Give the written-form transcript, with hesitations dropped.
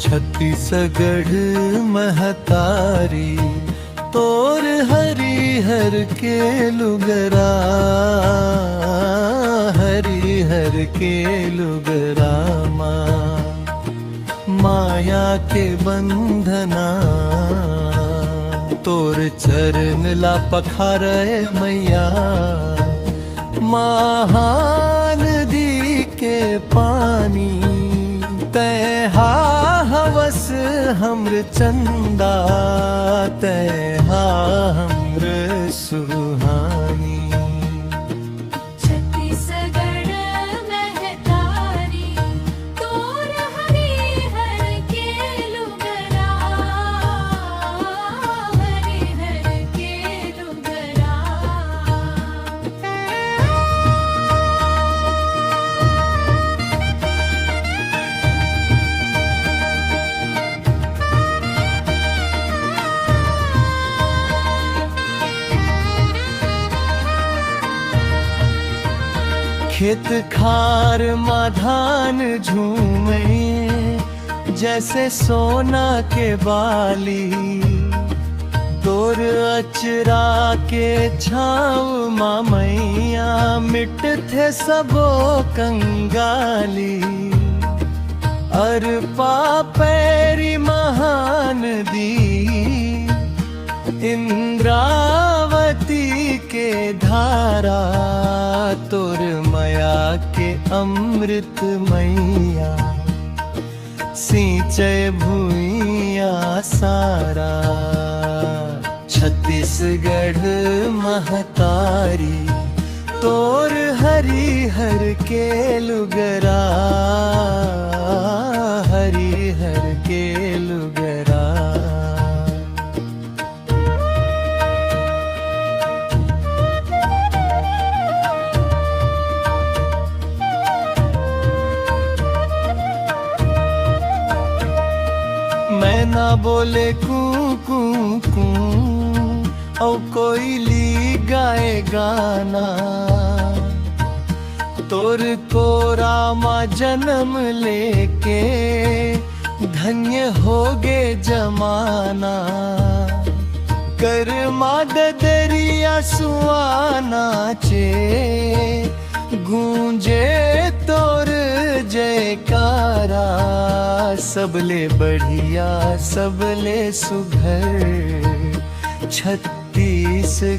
छत्तीसगढ़ महतारी तोर हरिहर के लुगरा, हरिहर के लुगरा माया के बंधना तोर चरण ला पखारे मैया। महान दी के पानी तैहा हवस हमर चंदा, तैहा हमर सुहानी। छत्तीसगढ़ महतारी तोर हरिहर के लुगरा, हरिहर के लुगरा। खेत खार माधान झूमे जैसे सोना के बाली, तोर अचरा के छाँव माँ मैया मिट थे सबो कंगाली। अरपा पैरी महान दी इंद्रावती के धारा, तोर माया के अमृत मैया सिंचे भूइया सारा। छत्तीसगढ़ महतारी तोर हरिहर के लुगरा, हरिहर के लुगरा। मैं ना बोले कू कू कू औ कोयली गाए गाना, तोर को रामा जन्म लेके धन्य होगे जमाना। कर दरिया सुआना चे गूंजे तोर जयकारा। सबले बढ़िया सबले सुघर छत्तीसगढ़।